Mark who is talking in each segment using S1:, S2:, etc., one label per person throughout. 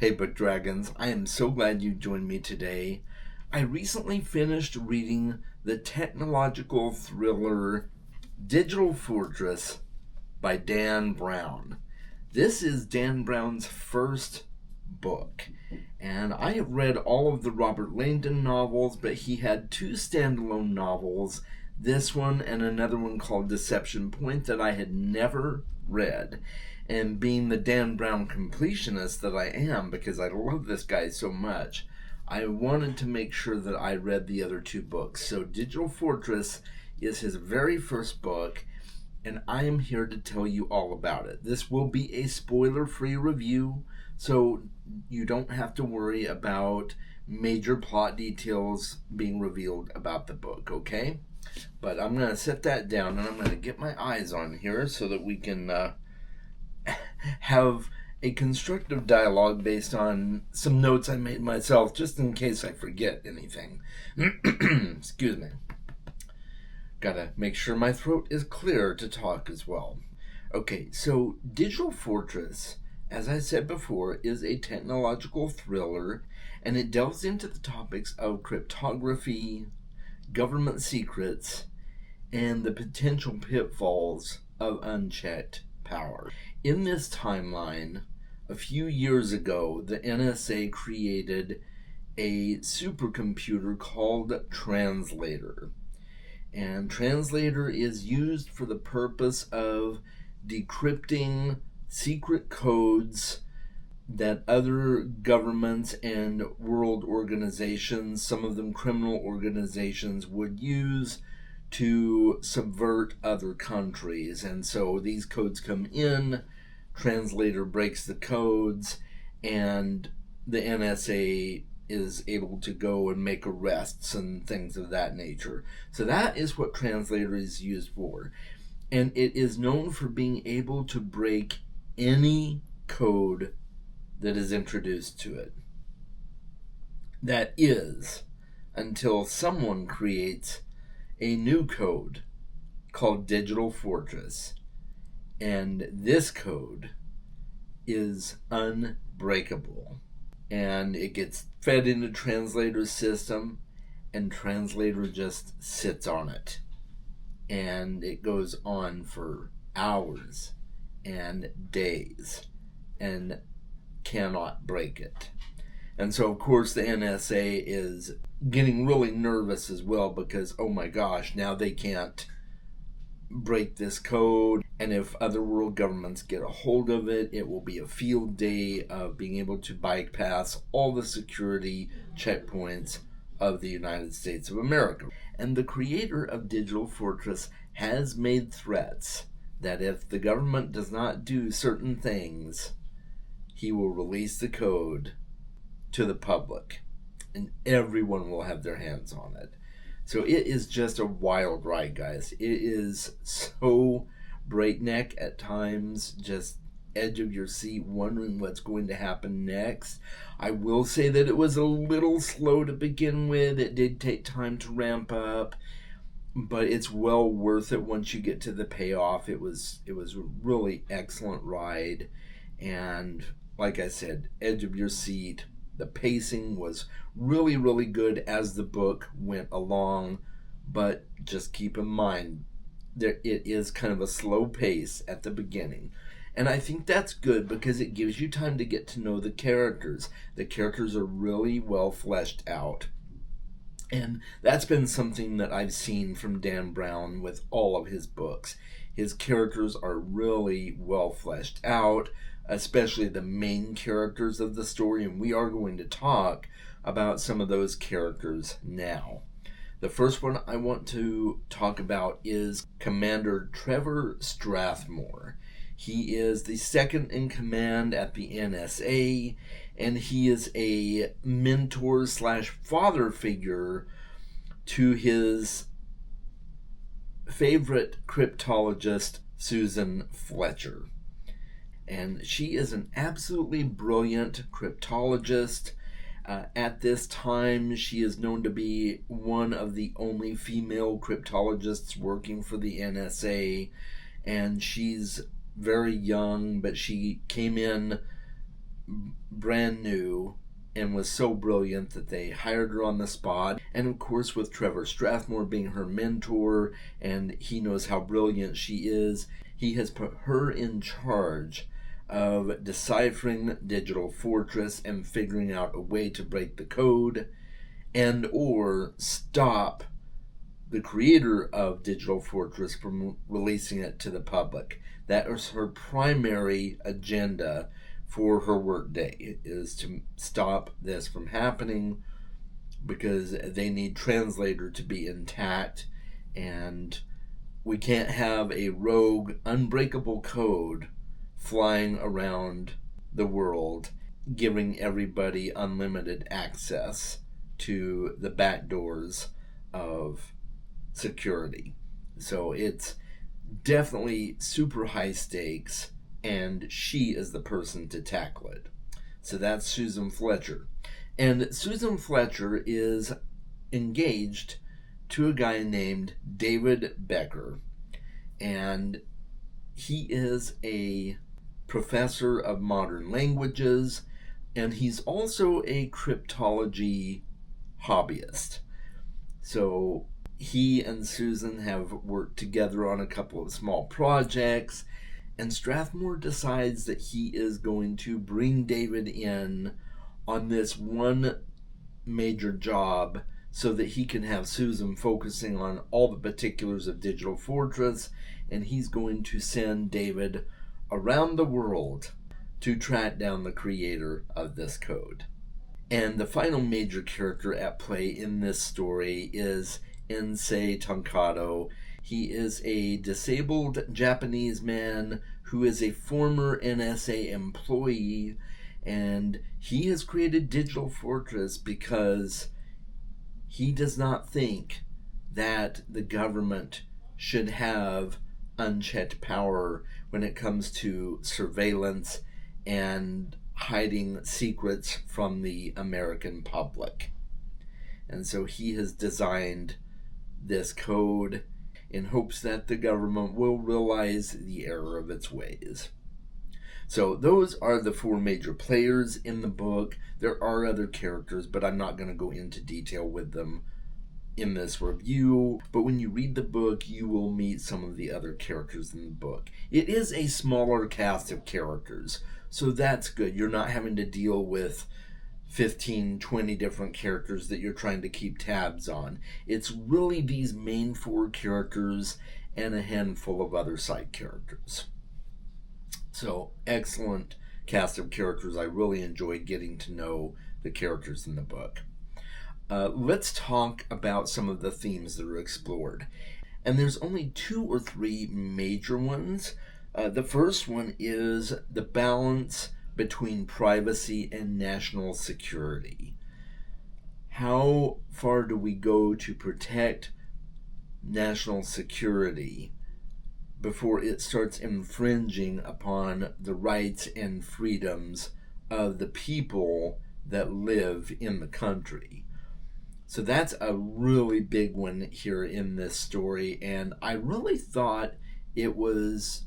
S1: Hey, Book Dragons, I am so glad you joined me today. I recently finished reading the technological thriller Digital Fortress by Dan Brown. This is Dan Brown's first book, and I have read all of the Robert Langdon novels, but he had two standalone novels, this one and another one called Deception Point, that I had never read. And being the Dan Brown completionist that I am, because I love this guy so much, I wanted to make sure that I read the other two books. So Digital Fortress is his very first book, and I am here to tell you all about it. This will be a spoiler-free review, so you don't have to worry about major plot details being revealed about the book, okay? But I'm going to set that down, and I'm going to get my eyes on here so that we can have a constructive dialogue based on some notes I made myself, just in case I forget anything. Excuse me. Gotta make sure my throat is clear to talk as well. Okay, so Digital Fortress, as I said before, is a technological thriller, and it delves into the topics of cryptography, government secrets, and the potential pitfalls of unchecked power. In this timeline, a few years ago, the NSA created a supercomputer called Translator. And Translator is used for the purpose of decrypting secret codes that other governments and world organizations, some of them criminal organizations, would use to subvert other countries. And so these codes come in, Translator breaks the codes, and the NSA is able to go and make arrests and things of that nature. So that is what Translator is used for. And it is known for being able to break any code that is introduced to it. That is, until someone creates a new code called Digital Fortress. And this code is unbreakable. And it gets fed into Translator's system, and Translator just sits on it. And it goes on for hours and days and cannot break it. And so, of course, the NSA is getting really nervous as well because, oh my gosh, now they can't break this code. And if other world governments get a hold of it, it will be a field day of being able to bypass all the security checkpoints of the United States of America. And the creator of Digital Fortress has made threats that if the government does not do certain things, he will release the code to the public, and everyone will have their hands on it. So it is just a wild ride, guys. It is so breakneck at times, just edge of your seat, wondering what's going to happen next. I will say that it was a little slow to begin with. It did take time to ramp up, but it's well worth it once you get to the payoff. It was a really excellent ride, and like I said, edge of your seat. The pacing was really, really good as the book went along, but just keep in mind, it is kind of a slow pace at the beginning. And I think that's good because it gives you time to get to know the characters. The characters are really well fleshed out. And that's been something that I've seen from Dan Brown with all of his books. His characters are really well fleshed out, especially the main characters of the story, and we are going to talk about some of those characters now. The first one I want to talk about is Commander Trevor Strathmore. He is the second in command at the NSA, and he is a mentor slash father figure to his favorite cryptologist, Susan Fletcher. And she is an absolutely brilliant cryptologist. At this time, she is known to be one of the only female cryptologists working for the NSA. And she's very young, but she came in brand new and was so brilliant that they hired her on the spot. And of course, with Trevor Strathmore being her mentor, and he knows how brilliant she is, he has put her in charge of deciphering Digital Fortress and figuring out a way to break the code and or stop the creator of Digital Fortress from releasing it to the public. That is her primary agenda for her workday, is to stop this from happening, because they need Translator to be intact, and we can't have a rogue, unbreakable code flying around the world, giving everybody unlimited access to the back doors of security. So it's definitely super high stakes, and she is the person to tackle it. So that's Susan Fletcher. And Susan Fletcher is engaged to a guy named David Becker. And he is a professor of modern languages, and he's also a cryptology hobbyist. So he and Susan have worked together on a couple of small projects, and Strathmore decides that he is going to bring David in on this one major job so that he can have Susan focusing on all the particulars of Digital Fortress, and he's going to send David around the world to track down the creator of this code. And the final major character at play in this story is Issei Tankado. He is a disabled Japanese man who is a former NSA employee, and he has created Digital Fortress because he does not think that the government should have unchecked power when it comes to surveillance and hiding secrets from the American public. And so he has designed this code in hopes that the government will realize the error of its ways. So those are the four major players in the book. There are other characters, but I'm not going to go into detail with them in this review. But when you read the book, you will meet some of the other characters in the book. It is a smaller cast of characters, so that's good. You're not having to deal with 15, 20 different characters that you're trying to keep tabs on. It's really these main four characters and a handful of other side characters. So, excellent cast of characters. I really enjoyed getting to know the characters in the book. Let's talk about some of the themes that are explored. And there's only 2 or 3 major ones. The first one is the balance between privacy and national security. How far do we go to protect national security before it starts infringing upon the rights and freedoms of the people that live in the country? So that's a really big one here in this story, and I really thought it was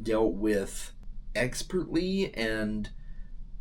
S1: dealt with expertly, and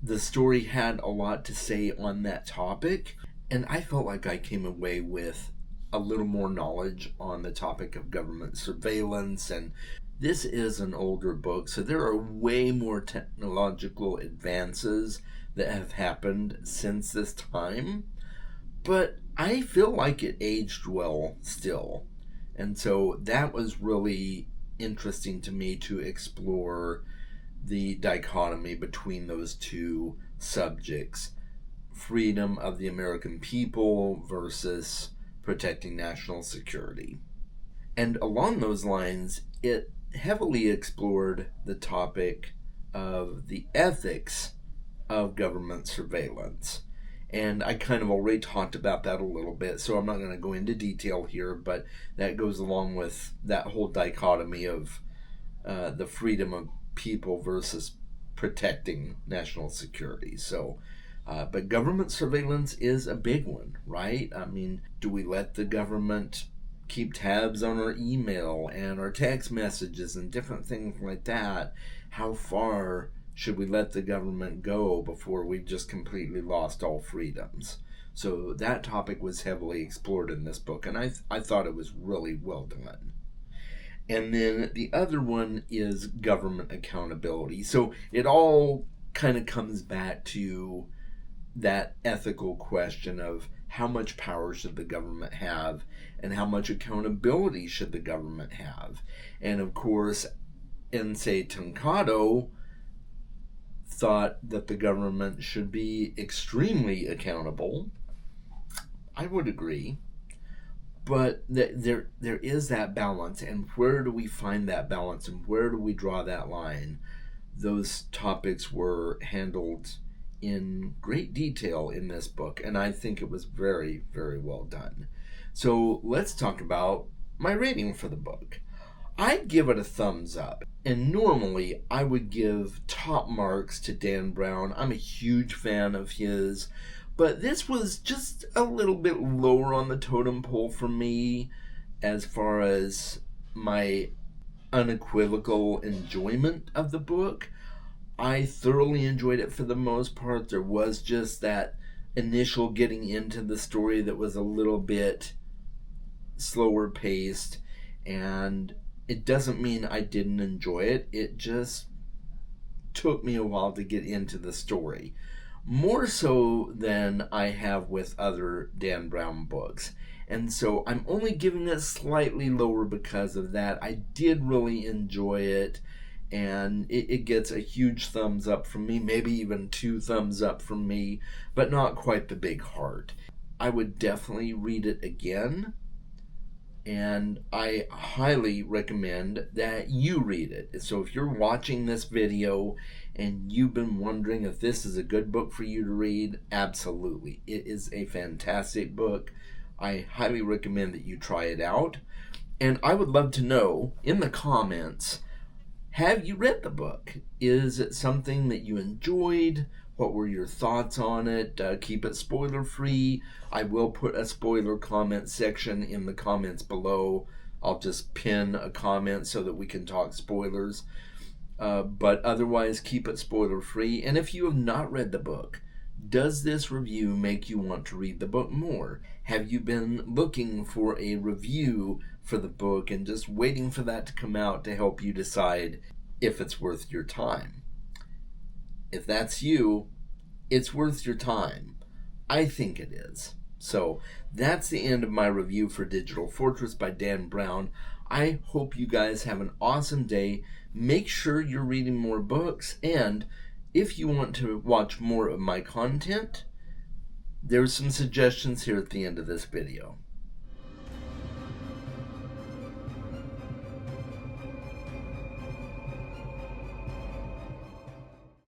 S1: the story had a lot to say on that topic, and I felt like I came away with a little more knowledge on the topic of government surveillance. And this is an older book, so there are way more technological advances that have happened since this time, but I feel like it aged well still. And so that was really interesting to me to explore the dichotomy between those two subjects: freedom of the American people versus protecting national security. And along those lines, it heavily explored the topic of the ethics of government surveillance. And I kind of already talked about that a little bit, so I'm not going to go into detail here, but that goes along with that whole dichotomy of the freedom of people versus protecting national security. So, but government surveillance is a big one, right? I mean, do we let the government keep tabs on our email and our text messages and different things like that? How far should we let the government go before we've just completely lost all freedoms? So that topic was heavily explored in this book, and I thought it was really well done. And then the other one is government accountability. So it all kind of comes back to that ethical question of how much power should the government have and how much accountability should the government have. And of course, Ensei Tancado thought that the government should be extremely accountable. I would agree. But there is that balance, and where do we find that balance, and where do we draw that line? Those topics were handled in great detail in this book, and I think it was very, very well done. So let's talk about my rating for the book. I'd give it a thumbs up, and normally I would give top marks to Dan Brown. I'm a huge fan of his, but this was just a little bit lower on the totem pole for me as far as my unequivocal enjoyment of the book. I thoroughly enjoyed it for the most part. There was just that initial getting into the story that was a little bit slower paced, and it doesn't mean I didn't enjoy it. It just took me a while to get into the story. More so than I have with other Dan Brown books. And so I'm only giving it slightly lower because of that. I did really enjoy it, and it gets a huge thumbs up from me, maybe even 2 thumbs up from me, but not quite the big heart. I would definitely read it again, and I highly recommend that you read it. So if you're watching this video and you've been wondering if this is a good book for you to read, absolutely. It is a fantastic book. I highly recommend that you try it out. And I would love to know in the comments, have you read the book? Is it something that you enjoyed? What were your thoughts on it? Keep it spoiler free. I will put a spoiler comment section in the comments below. I'll just pin a comment so that we can talk spoilers. But otherwise, keep it spoiler free. And if you have not read the book, does this review make you want to read the book more? Have you been looking for a review for the book and just waiting for that to come out to help you decide if it's worth your time? If that's you, it's worth your time. I think it is. So that's the end of my review for Digital Fortress by Dan Brown. I hope you guys have an awesome day. Make sure you're reading more books, and if you want to watch more of my content, there's some suggestions here at the end of this video.